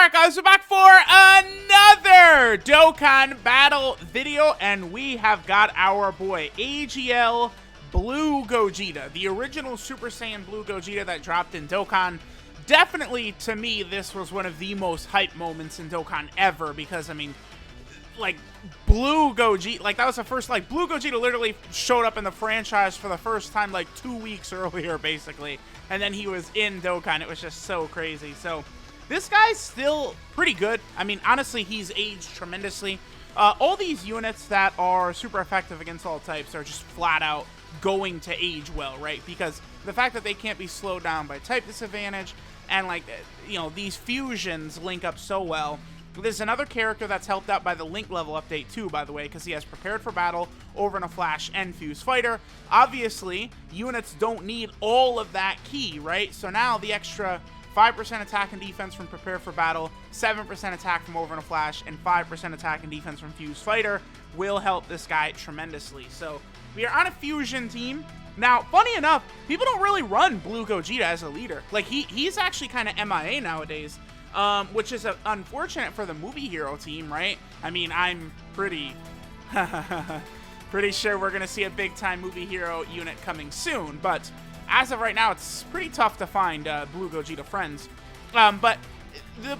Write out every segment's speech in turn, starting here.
Alright guys, we're back for another Dokkan battle video, and we have got our boy AGL Blue Gogeta, the original Super Saiyan Blue Gogeta that dropped in Dokkan. Definitely, to me, this was one of the most hype moments in Dokkan ever, because, I mean, like, Blue Gogeta, like, that was the first, like, Blue Gogeta literally showed up in the franchise for the first time, like, 2 weeks earlier, basically, and then he was in Dokkan. It was just so crazy. So this guy's still pretty good. I mean, honestly, he's aged tremendously. All these units that are super effective against all types are just flat out going to age well, right? Because the fact that they can't be slowed down by type disadvantage, and, like, you know, these fusions link up so well. There's another character that's helped out by the Link level update too, by the way, because he has Prepared for Battle, Over in a Flash, and Fuse Fighter. Obviously, units don't need all of that key, right? So now the extra 5% attack and defense from Prepare for Battle, 7% attack from Over in a Flash, and 5% attack and defense from Fuse Fighter will help this guy tremendously. So we are on a fusion team. Now, funny enough, people don't really run Blue Gogeta as a leader. Like, he's actually kind of MIA nowadays, which is unfortunate for the movie hero team, right? I mean, I'm pretty sure we're going to see a big-time movie hero unit coming soon, but as of right now, it's pretty tough to find Blue Gogeta friends. But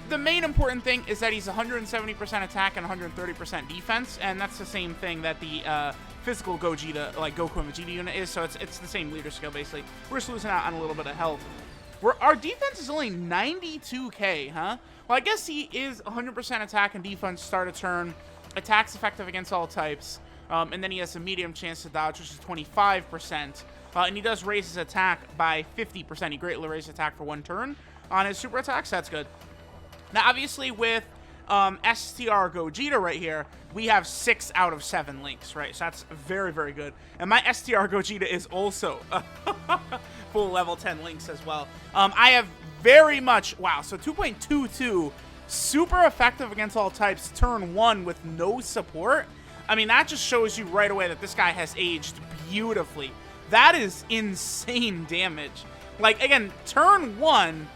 the main important thing is that he's 170% attack and 130% defense, and that's the same thing that the physical Gogeta, like Goku and Vegeta unit is, so it's the same leader skill, basically. We're just losing out on a little bit of health. Our defense is only 92k, huh? Well, I guess he is 100% attack and defense start a turn, attacks effective against all types, and then he has a medium chance to dodge, which is 25%. And he does raise his attack by 50%. He greatly raises attack for 1 turn on his super attacks. That's good. Now, obviously, with STR Gogeta right here, we have 6 out of 7 links, right? So that's very, very good. And my STR Gogeta is also full level 10 links as well. I have very much, wow, so 2.22, super effective against all types, turn 1 with no support. I mean, that just shows you right away that this guy has aged beautifully. That is insane damage. Like, again, turn 1,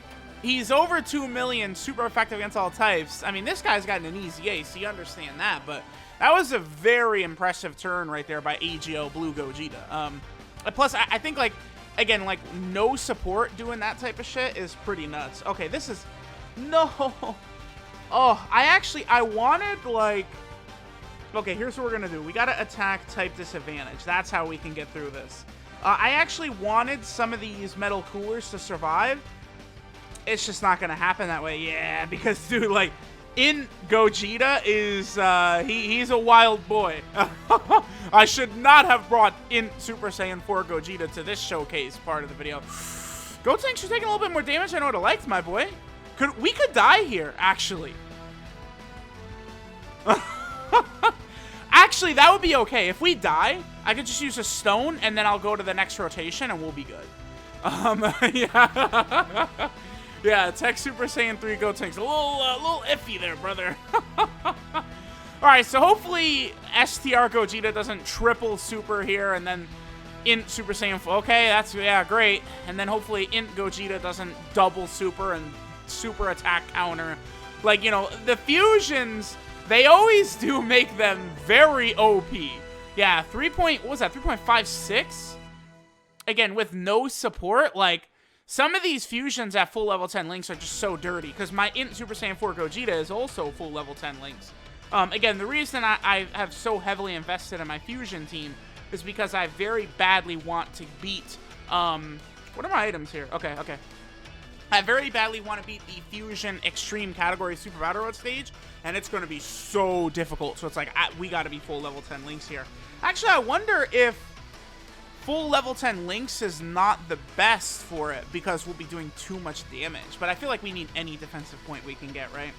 he's over 2 million, super effective against all types. I mean, this guy's gotten an easy ace, so you understand that, but that was a very impressive turn right there by AGL Blue Gogeta. Plus, I think, like, again, like, no support doing that type of shit is pretty nuts. Okay, this is... No! Oh, I wanted, like... Okay, here's what we're gonna do. We gotta attack type disadvantage. That's how we can get through this. I actually wanted some of these metal coolers to survive. It's just not gonna happen that way. Yeah, because, dude, like, in Gogeta is, he's a wild boy. I should not have brought in Super Saiyan 4 Gogeta to this showcase part of the video. Gotenks, you're taking a little bit more damage. I know what I liked, my boy. We could die here, actually. Actually, that would be okay. If we die, I could just use a stone, and then I'll go to the next rotation, and we'll be good. Yeah. Yeah, Tech Super Saiyan 3 Gotenks. A little iffy there, brother. Alright, so hopefully STR Gogeta doesn't triple super here, and then Int Super Saiyan 4. Okay, that's, yeah, great. And then hopefully Int Gogeta doesn't double super and super attack counter. Like, you know, the fusions... They always do make them very OP. Yeah, what was that, 3.56? Again, with no support, like, some of these fusions at full level 10 links are just so dirty, because my Int Super Saiyan 4 Gogeta is also full level 10 links. Again, the reason I have so heavily invested in my fusion team is because I very badly want to beat, what are my items here? Okay. I very badly want to beat the Fusion Extreme category Super Battle Road stage, and it's going to be so difficult. So it's like, we got to be full level 10 links here. Actually, I wonder if full level 10 links is not the best for it, because we'll be doing too much damage. But I feel like we need any defensive point we can get, right?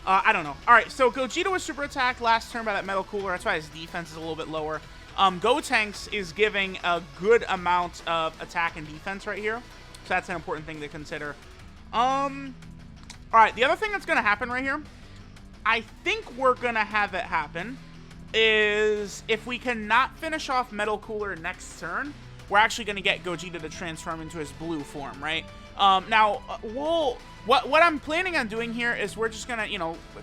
I don't know. All right, so Gogeta was super attacked last turn by that metal cooler. That's why his defense is a little bit lower. Gotenks is giving a good amount of attack and defense right here. So that's an important thing to consider. Alright, the other thing that's gonna happen right here, I think we're gonna have it happen, is if we cannot finish off Metal Cooler next turn, we're actually gonna get Gogeta to transform into his blue form, right? Now, what I'm planning on doing here is we're just gonna,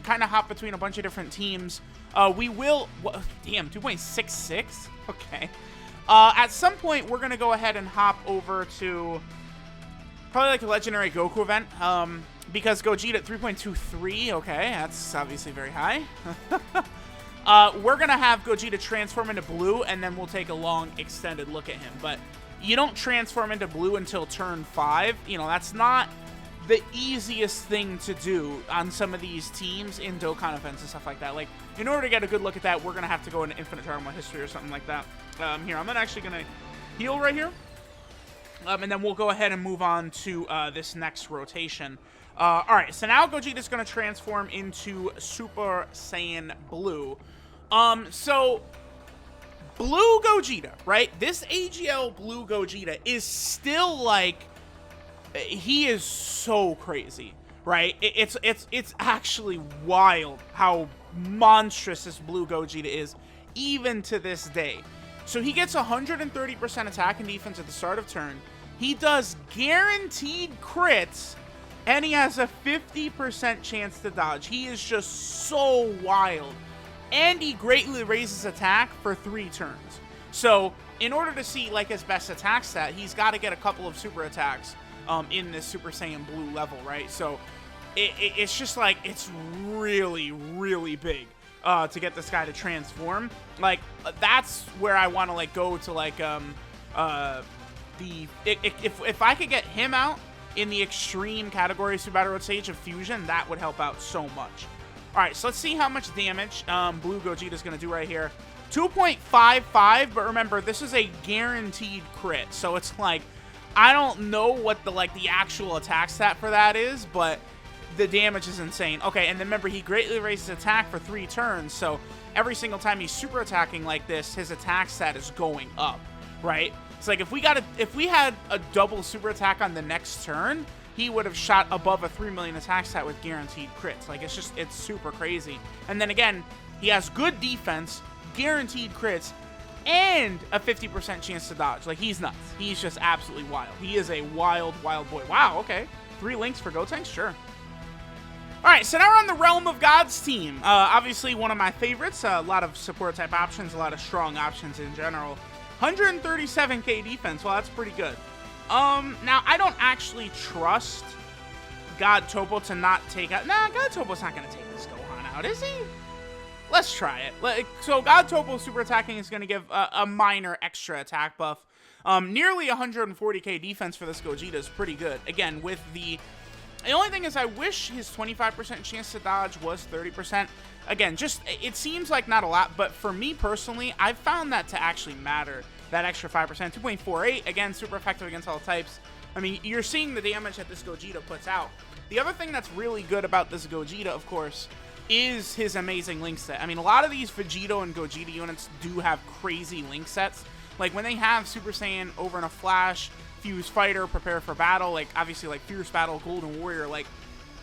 kind of hop between a bunch of different teams. We will, damn, 2.66? Okay. At some point, we're gonna go ahead and hop over to probably like a Legendary Goku event, because Gogeta at 3.23, okay, that's obviously very high. We're gonna have Gogeta transform into blue, and then we'll take a long, extended look at him, but you don't transform into blue until turn 5. That's not the easiest thing to do on some of these teams in Dokkan events and stuff like that. Like, in order to get a good look at that, we're going to have to go into Infinite Tournament History or something like that. Here, I'm actually going to heal right here. And then we'll go ahead and move on to this next rotation. Alright, so now Gogeta's going to transform into Super Saiyan Blue. So Blue Gogeta, right? This AGL Blue Gogeta is still like, he is so crazy, right? It's actually wild how monstrous this Blue Gogeta is, even to this day. So he gets 130% attack and defense at the start of turn. He does guaranteed crits, and he has a 50% chance to dodge. He is just so wild. And he greatly raises attack for 3 turns. So in order to see like his best attack stat, he's got to get a couple of super attacks in this Super Saiyan Blue level, right? So it's just like, it's really, really big to get this guy to transform. Like, that's where I want to like go to like if I could get him out in the extreme category Super Battle Road Stage of Fusion, that would help out so much. All right, so let's see how much damage Blue Gogeta is going to do right here. 2.55, but remember, this is a guaranteed crit, so it's like, I don't know what the actual attack stat for that is, but the damage is insane. Okay, and then remember, he greatly raises attack for 3 turns, so every single time he's super attacking like this, his attack stat is going up, right? It's like if we had a double super attack on the next turn, he would have shot above a 3 million attack stat with guaranteed crits. Like, it's super crazy. And then again, he has good defense, guaranteed crits, and a 50% chance to dodge. Like, he's nuts. He's just absolutely wild. He is a wild, wild boy. Wow, okay. 3 links for Gotenks? Sure. Alright, so now we're on the Realm of Gods team. Obviously, one of my favorites. A lot of support-type options, a lot of strong options in general. 137k defense. Well, that's pretty good. Now, I don't actually trust God Topo to not take out... Nah, God Topo's not going to take this Gohan out, is he? Let's try it. So God Topo super attacking is going to give a minor extra attack buff. Nearly 140k defense for this Gogeta is pretty good. Again, with the only thing is I wish his 25% chance to dodge was 30%. Again, just, it seems like not a lot, but for me personally, I've found that to actually matter. That extra 5%. 2.48, again, super effective against all types. I mean, you're seeing the damage that this Gogeta puts out. The other thing that's really good about this Gogeta, of course, is his amazing link set. I mean, a lot of these Vegito and Gogeta units do have crazy link sets. Like, when they have Super Saiyan over in a flash, Fuse Fighter, Prepare for Battle, like, obviously, like, Fierce Battle, Golden Warrior, like,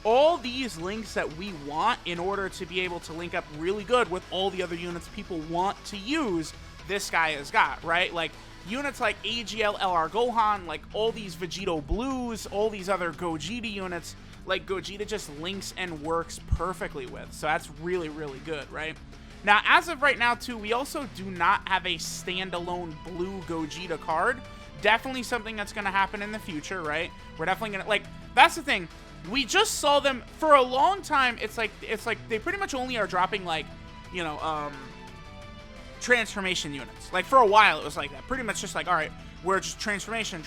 all these links that we want in order to be able to link up really good with all the other units people want to use, this guy has got, right? Like, units like AGL LR Gohan, like, all these Vegito Blues, all these other Gogeta units, like, Gogeta just links and works perfectly with. So that's really, really good, right? Now, as of right now, too, we also do not have a standalone Blue Gogeta card. Definitely something that's going to happen in the future, right? We're definitely going to, like, that's the thing. We just saw them for a long time. It's like they pretty much only are dropping, like, you know, transformation units. Like, for a while, it was like that. Pretty much just like, all right, we're just transformation.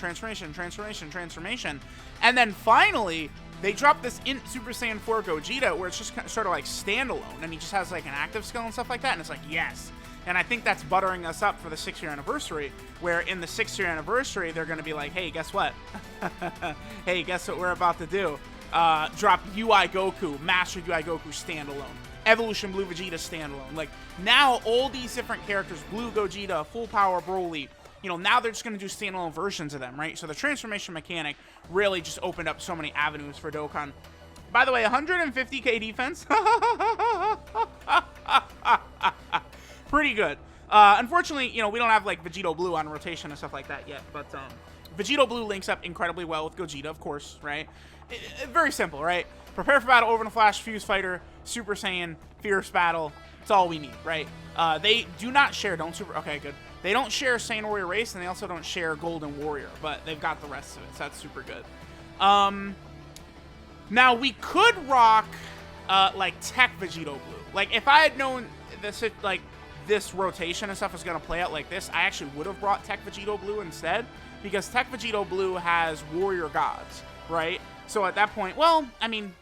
And then finally, they dropped this in Super Saiyan 4 Gogeta where it's just sort of like standalone, and he just has like an active skill and stuff like that, and it's like, yes. And I think that's buttering us up for the 6-year anniversary, where in the 6-year anniversary, they're going to be like, hey, guess what? Hey, guess what we're about to do? Drop UI Goku, Master UI Goku standalone. Evolution Blue Vegeta standalone. Like, now all these different characters, Blue Gogeta, Full Power Broly, you know, now they're just going to do standalone versions of them, right? So the transformation mechanic really just opened up so many avenues for Dokkan. By the way, 150k defense. Pretty good. Unfortunately, you know, we don't have, like, Vegito Blue on rotation and stuff like that yet. But Vegito Blue links up incredibly well with Gogeta, of course, right? Very simple, right? Prepare for battle, over in a flash, fuse fighter, Super Saiyan, fierce battle. It's all we need, right? They do not share, okay, good. They don't share Saiyan Warrior Race, and they also don't share Golden Warrior, but they've got the rest of it, so that's super good. Now, we could rock, like, Tech Vegito Blue. Like, if I had known this, like, this rotation and stuff was going to play out like this, I actually would have brought Tech Vegito Blue instead, because Tech Vegito Blue has Warrior Gods, right? So at that point, well, I mean,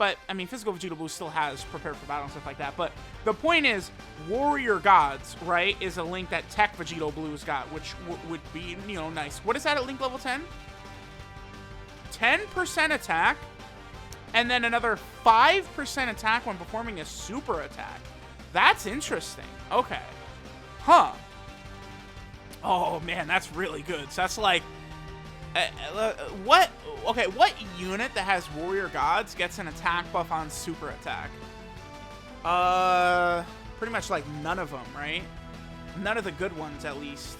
Physical Vegito Blue still has Prepare for Battle and stuff like that, but the point is, Warrior Gods, right, is a link that Tech Vegito Blue's got, which would be, you know, nice. What is that at link level 10? 10% attack, and then another 5% attack when performing a super attack. That's interesting. Okay. Huh. Oh, man, that's really good. So that's like... what unit that has Warrior Gods gets an attack buff on super attack? Pretty much like none of them, right? None of the good ones, at least.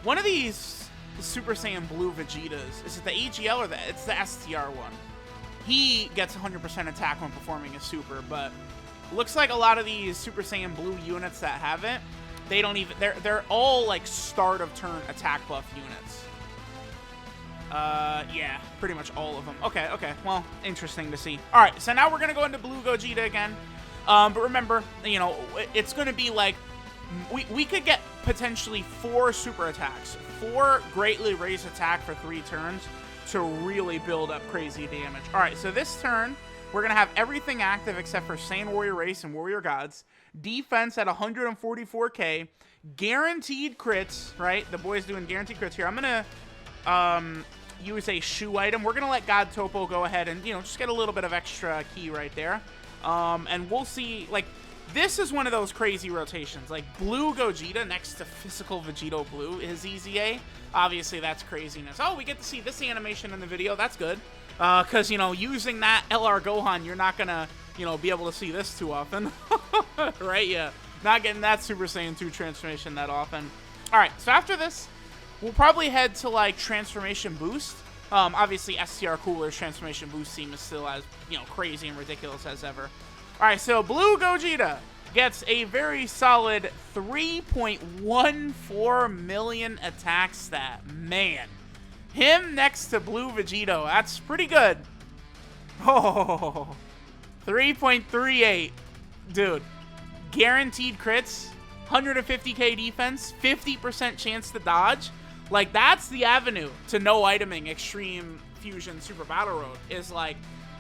One of these Super Saiyan Blue Vegetas, is it the AGL or it's the STR one? He gets 100% attack when performing a super, but looks like a lot of these Super Saiyan Blue units that have it, they don't even, they're all like start of turn attack buff units. Yeah, pretty much all of them. Okay, well, interesting to see. All right, so now we're gonna go into Blue Gogeta again. But remember, you know, it's gonna be like, we could get potentially 4 super attacks, 4 greatly raised attack for 3 turns to really build up crazy damage. All right, so this turn, we're gonna have everything active except for Saiyan Warrior Race and Warrior Gods. Defense at 144k, guaranteed crits, right? The boy's doing guaranteed crits here. I'm gonna use a shoe item. We're gonna let God Topo go ahead and, you know, just get a little bit of extra key right there. And we'll see, like, this is one of those crazy rotations. Like, Blue Gogeta next to Physical Vegito Blue is EZA. Obviously, that's craziness. Oh, we get to see this animation in the video. That's good. Because, you know, using that LR Gohan, you're not gonna, you know, be able to see this too often. Right? Yeah. Not getting that Super Saiyan 2 transformation that often. Alright, so after this, we'll probably head to, like, Transformation Boost. Obviously, STR Cooler's Transformation Boost team is still as, you know, crazy and ridiculous as ever. Alright, so Blue Gogeta gets a very solid 3.14 million attack stat. Man. Him next to Blue Vegito. That's pretty good. Oh, 3.38. Dude. Guaranteed crits. 150k defense. 50% chance to dodge. Like, that's the avenue to no iteming Extreme Fusion Super Battle Road. Is like,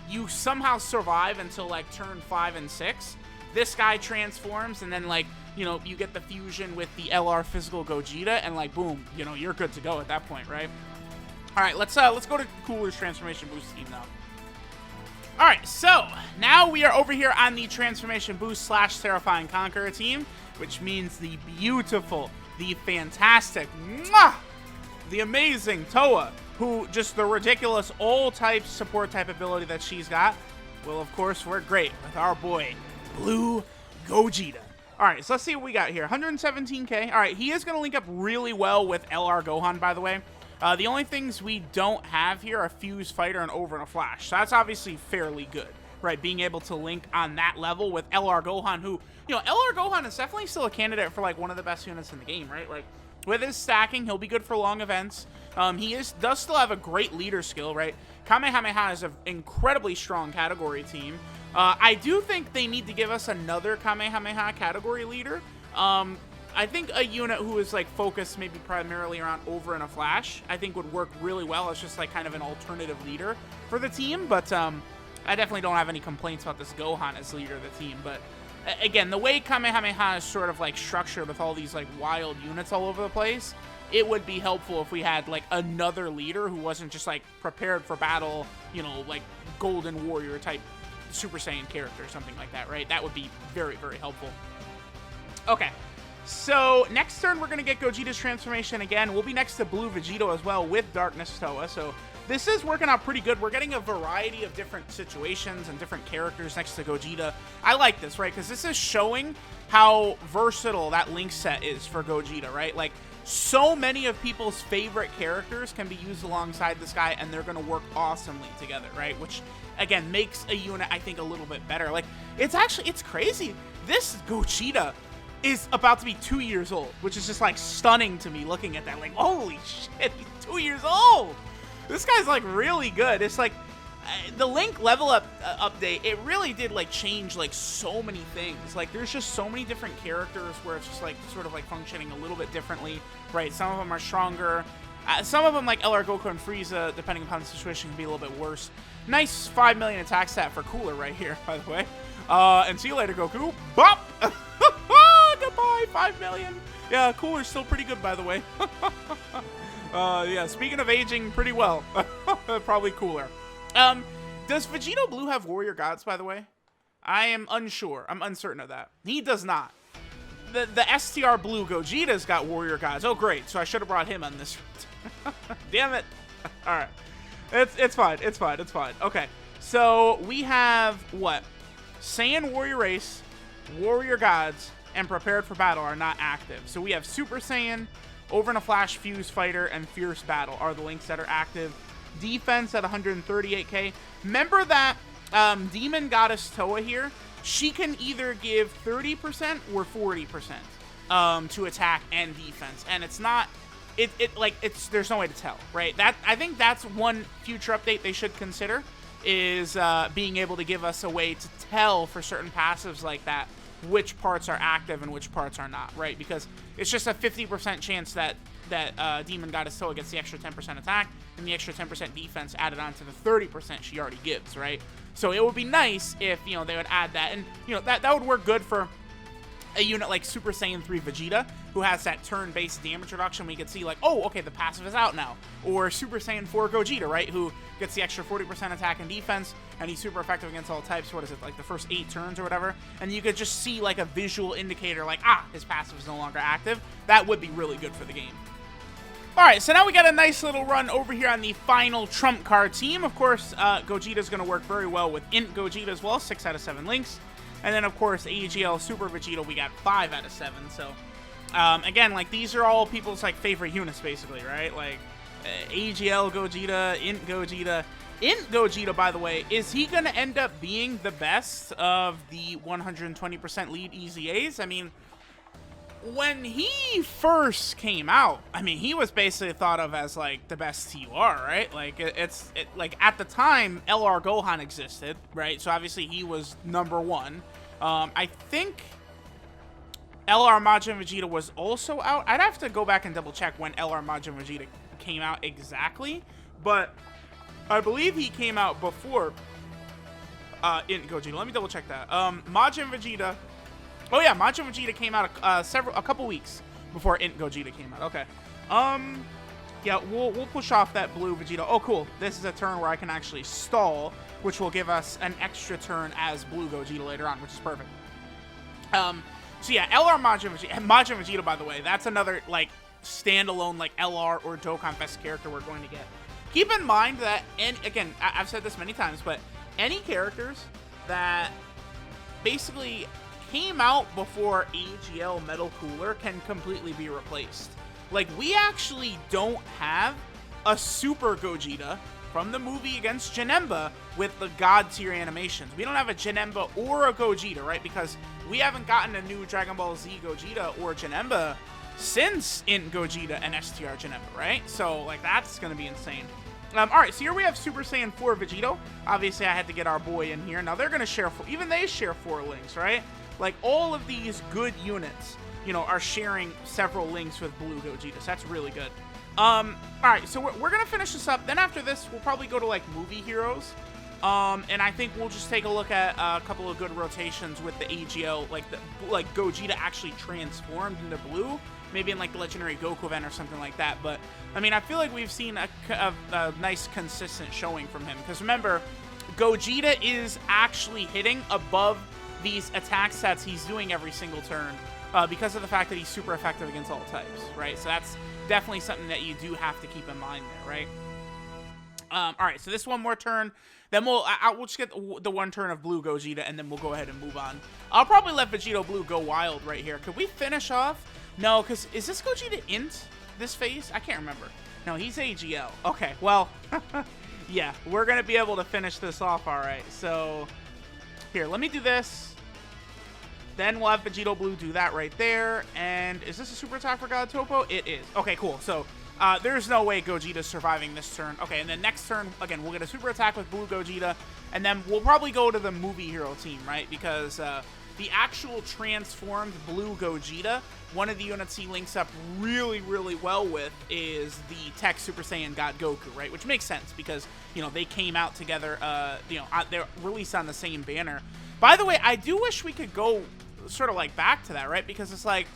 you somehow survive until like turn 5 and 6. This guy transforms, and then, like, you know, you get the fusion with the LR Physical Gogeta, and, like, boom, you know, you're good to go at that point, right? All right, let's go to Cooler's Transformation Boost team now. All right, so now we are over here on the Transformation Boost / Terrifying Conqueror team, which means the beautiful, the fantastic, the amazing Toa, who just the ridiculous all-type support type ability that she's got, will, of course, work great with our boy, Blue Gogeta. All right, so let's see what we got here. 117k. All right, he is going to link up really well with LR Gohan, by the way. The only things we don't have here are Fuse Fighter and Over in a Flash. So that's obviously fairly good, right? Being able to link on that level with LR Gohan, who, you know, LR Gohan is definitely still a candidate for, like, one of the best units in the game, right? Like, with his stacking, he'll be good for long events. He does still have a great leader skill, right? Kamehameha is an incredibly strong category team. I do think they need to give us another Kamehameha category leader. I think a unit who is, like, focused maybe primarily around Over in a Flash, I think would work really well as just, like, kind of an alternative leader for the team. But I definitely don't have any complaints about this Gohan as leader of the team. But again, the way Kamehameha is sort of, like, structured with all these, like, wild units all over the place, it would be helpful if we had, like, another leader who wasn't just, like, prepared for battle, you know, like, Golden Warrior type Super Saiyan character or something like that, right? That would be very, very helpful. Okay. So, next turn, we're going to get Gogeta's transformation again. We'll be next to Blue Vegito as well with Darkness Toa. So, this is working out pretty good. We're getting a variety of different situations and different characters next to Gogeta. I like this, right? Because this is showing how versatile that link set is for Gogeta, right? Like, so many of people's favorite characters can be used alongside this guy, and they're going to work awesomely together, right? Which, again, makes a unit, I think, a little bit better. Like, it's crazy. This Gogeta is about to be 2 years old, which is just, like, stunning to me looking at that. Like, holy shit, he's 2 years old! This guy's, like, really good. It's like, the Link level up update, it really did, like, change, like, so many things. Like, there's just so many different characters where it's just, like, sort of, like, functioning a little bit differently, right? Some of them are stronger. Some of them, like LR Goku and Frieza, depending upon the situation, can be a little bit worse. Nice 5 million attack stat for Cooler right here, by the way. And see you later, Goku. Bop! Goodbye, 5 million. Yeah, Cooler's still pretty good, by the way. Yeah, speaking of aging pretty well, probably Cooler. Does Vegito Blue have Warrior Gods, by the way? I am unsure. I'm uncertain of that. He does not. The STR Blue Gogeta's got Warrior Gods. Oh, great. So I should have brought him on this. Damn it. All right. It's fine. It's fine. It's fine. Okay. So we have what? Saiyan Warrior Race, Warrior Gods, and Prepared for Battle are not active. So we have Super Saiyan, Over in a Flash, Fuse Fighter, and Fierce Battle are the links that are active. Defense at 138k. Remember that Demon Goddess Toa here? She can either give 30% or 40% to attack and defense, and it's not. There's no way to tell, right? I think that's one future update they should consider is being able to give us a way to tell for certain passives like that which parts are active and which parts are not, right? Because it's just a 50% chance that Demon Goddess Toa gets the extra 10% attack and the extra 10% defense added on to the 30% she already gives, right? So it would be nice if, they would add that. And, that would work good for a unit like Super Saiyan 3 Vegeta, who has that turn-based damage reduction. We could see, like, oh, okay, the passive is out now. Or Super Saiyan 4 Gogeta, right, who gets the extra 40% attack and defense, and he's super effective against all types. What is it, like the first 8 turns or whatever? And you could just see, like, a visual indicator, like, his passive is no longer active. That would be really good for the game. Alright, so now we got a nice little run over here on the final trump card team. Of course, Gogeta's going to work very well with Int Gogeta as well, 6 out of 7 links. And then, of course, AGL Super Vegeta, we got 5 out of 7. So, again, like, these are all people's, like, favorite units, basically, right? Like, AGL Gogeta, Int Gogeta. Int Gogeta, by the way, is he going to end up being the best of the 120% lead EZAs? I mean, when he first came out, I mean, he was basically thought of as, like, the best TUR, right? Like, like, at the time, LR Gohan existed, right? So, obviously, he was #1. I think LR Majin Vegeta was also out. I'd have to go back and double-check when LR Majin Vegeta came out exactly, but I believe he came out before Int Gogeta. Let me double-check that. Majin Vegeta... Oh yeah, Majin Vegeta came out a couple weeks before Int Gogeta came out. Okay. Yeah, we'll push off that blue Vegeta. Oh, cool. This is a turn where I can actually stall, which will give us an extra turn as blue Gogeta later on, which is perfect. So yeah, LR Majin Vegeta, by the way, that's another, like, standalone, like, LR or Dokkan Fest character we're going to get. Keep in mind that, and again, I've said this many times, but any characters that basically came out before AGL Metal Cooler can completely be replaced. Like, we actually don't have a Super Gogeta from the movie against Janemba with the God tier animations. We don't have a Janemba or a Gogeta, right? Because we haven't gotten a new Dragon Ball Z Gogeta or Janemba since Int Gogeta and STR Janemba, right? So, like, that's going to be insane. Alright, so here we have Super Saiyan 4 Vegito. Obviously, I had to get our boy in here. Now, they're going to share, even they share 4 links, right? Like, all of these good units, are sharing several links with Blue Gogeta. So that's really good. Alright, so we're going to finish this up. Then after this, we'll probably go to, like, movie heroes. And I think we'll just take a look at a couple of good rotations with the AGL, like Gogeta actually transformed into blue. Maybe in, like, the Legendary Goku event or something like that. But, I mean, I feel like we've seen a nice, consistent showing from him. Because remember, Gogeta is actually hitting above these attack sets he's doing every single turn because of the fact that he's super effective against all types, right? So that's definitely something that you do have to keep in mind there, right? All right, so this one more turn. Then we'll just get the one turn of Blue Gogeta, and then we'll go ahead and move on. I'll probably let Vegito Blue go wild right here. Could we finish off? No, because is this Gogeta Int? this phase? I can't remember. No, he's AGL. Okay, well, yeah, we're going to be able to finish this off all right. So, here, let me do this. Then we'll have Vegito Blue do that right there. And is this a super attack for God Topo? It is. Okay, cool. So, there's no way Gogeta's surviving this turn. Okay, and then next turn, again, we'll get a super attack with Blue Gogeta. And then we'll probably go to the movie hero team, right? Because the actual transformed Blue Gogeta, one of the units he links up really, really well with is the Tech Super Saiyan God Goku, right? Which makes sense because, you know, they came out together, you know, they're released on the same banner. By the way, I do wish we could go sort of like back to that, right? Because it's like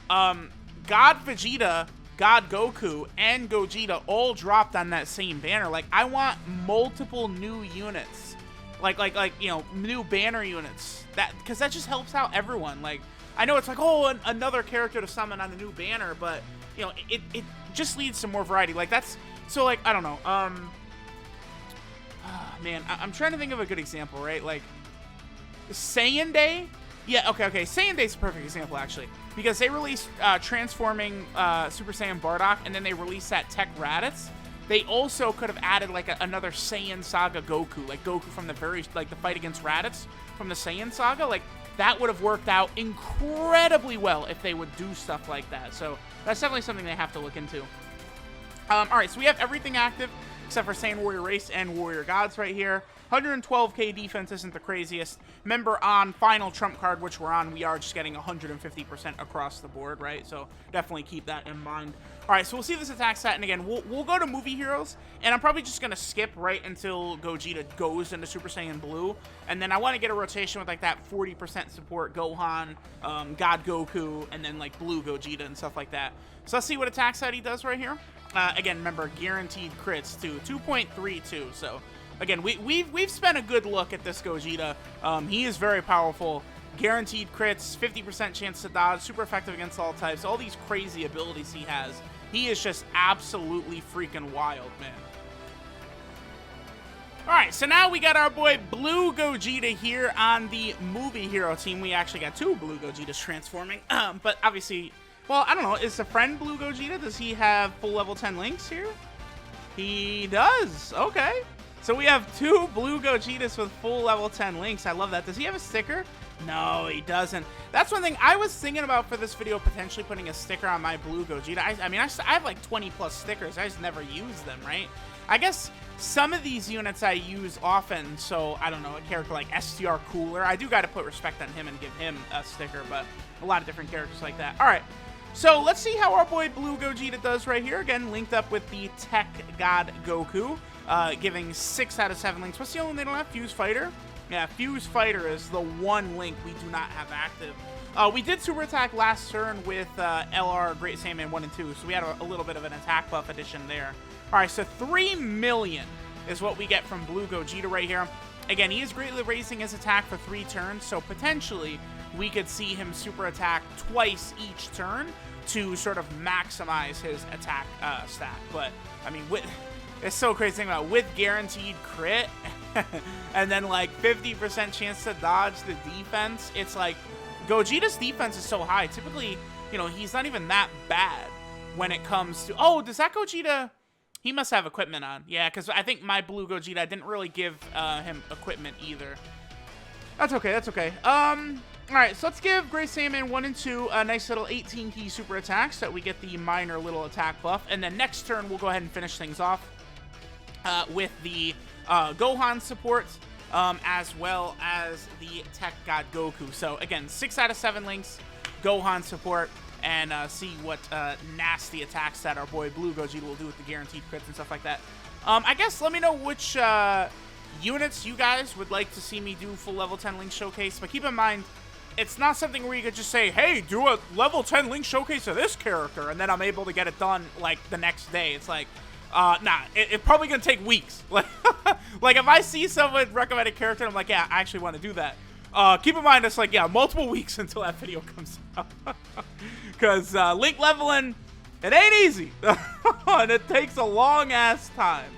God Vegeta, God Goku, and Gogeta all dropped on that same banner. Like, I want multiple new units, like you know, new banner units, that because that just helps out everyone. Like, I know it's like, oh, another character to summon on a new banner, but you know, it just leads to more variety. Like, that's so, like, I don't know, man, I'm trying to think of a good example, right? Like Saiyan Day. Yeah, okay. Saiyan Day's a perfect example, actually. Because they released transforming Super Saiyan Bardock, and then they released that Tech Raditz. They also could have added, like, another Saiyan Saga Goku. Like, Goku from the the fight against Raditz from the Saiyan Saga. Like, that would have worked out incredibly well if they would do stuff like that. So, that's definitely something they have to look into. Alright, so we have everything active, except for Saiyan Warrior Race and Warrior Gods right here. 112k defense isn't the craziest. Remember, on final trump card, which we're on, we are just getting 150% across the board, right? So definitely keep that in mind. All right, so we'll see this attack stat, and again, we'll go to movie heroes, and I'm probably just going to skip right until Gogeta goes into Super Saiyan Blue, and then I want to get a rotation with, like, that 40% support Gohan, God Goku, and then, like, Blue Gogeta and stuff like that. So let's see what attack stat he does right here. Again, remember, guaranteed crits, too, 2.32, so... Again, we've spent a good look at this Gogeta. He is very powerful. Guaranteed crits, 50% chance to dodge, super effective against all types, all these crazy abilities he has. He is just absolutely freaking wild, man. Alright, so now we got our boy Blue Gogeta here on the movie hero team. We actually got two Blue Gogetas transforming. But obviously, well, I don't know. Is the friend Blue Gogeta? Does he have full level 10 links here? He does. Okay. So we have two Blue Gogetas with full level 10 links. I love that. Does he have a sticker? No, he doesn't. That's one thing I was thinking about for this video, potentially putting a sticker on my Blue Gogeta. I mean, I have like 20 plus stickers. I just never use them, right? I guess some of these units I use often, so I don't know, a character like STR Cooler. I do got to put respect on him and give him a sticker, but a lot of different characters like that. All right. So let's see how our boy Blue Gogeta does right here. Again, linked up with the Tech God Goku. Giving 6 out of 7 links. What's the only one they don't have? Fuse Fighter? Yeah, Fuse Fighter is the one link we do not have active. We did super attack last turn with LR Great Saiyaman 1 and 2, so we had a little bit of an attack buff addition there. Alright, so 3 million is what we get from Blue Gogeta right here. Again, he is greatly raising his attack for 3 turns, so potentially we could see him super attack twice each turn to sort of maximize his attack stat. But, I mean, it's so crazy thing about with guaranteed crit and then like 50% chance to dodge the defense. It's like Gogeta's defense is so high. Typically, you know, he's not even that bad when it comes to... Oh, does that Gogeta... He must have equipment on. Yeah, because I think my Blue Gogeta, I didn't really give him equipment either. That's okay, that's okay. Alright, so let's give Great Saiyaman 1 and 2 a nice little 18-key super attack so that we get the minor little attack buff. And then next turn, we'll go ahead and finish things off with the Gohan support, as well as the Tech God Goku. So again, 6 out of 7 links, Gohan support, and see what nasty attacks that our boy Blue Gogeta will do with the guaranteed crits and stuff like that. I guess let me know which units you guys would like to see me do full level 10 link showcase, but keep in mind, it's not something where you could just say, hey, do a level 10 link showcase of this character, and then I'm able to get it done, like, the next day. It's like, nah, it's probably gonna take weeks. Like if I see someone recommend a character, I'm like, yeah, I actually want to do that. Keep in mind, it's like, yeah, multiple weeks until that video comes out. Because link leveling, it ain't easy. And it takes a long-ass time.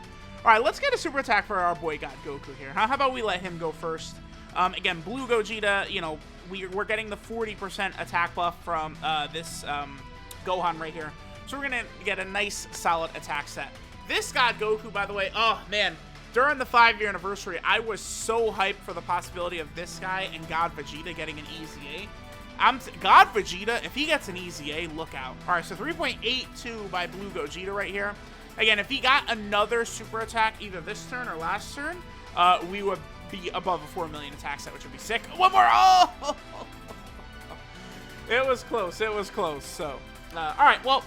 All right, let's get a super attack for our boy God Goku here. How about we let him go first? Again, Blue Gogeta, you know, we're getting the 40% attack buff from this Gohan right here. So we're going to get a nice, solid attack set. This God Goku, by the way, oh, man. During the 5-year anniversary, I was so hyped for the possibility of this guy and God Vegeta getting an easy A. God Vegeta, if he gets an easy A, look out. All right, so 3.82 by Blue Gogeta right here. Again, if he got another super attack either this turn or last turn, we would be above a 4 million attack set, which would be sick. One more. Oh! It was close. It was close. So, all right, well,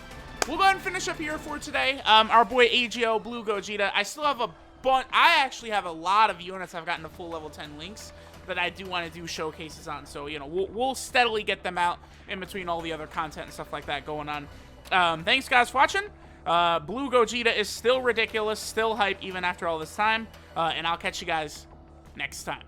we'll go ahead and finish up here for today. Our boy AGO, Blue Gogeta. I still have a bunch. I actually have a lot of units I've gotten to full level 10 links that I do want to do showcases on. So, you know, we'll steadily get them out in between all the other content and stuff like that going on. Thanks, guys, for watching. Blue Gogeta is still ridiculous, still hype even after all this time. And I'll catch you guys next time.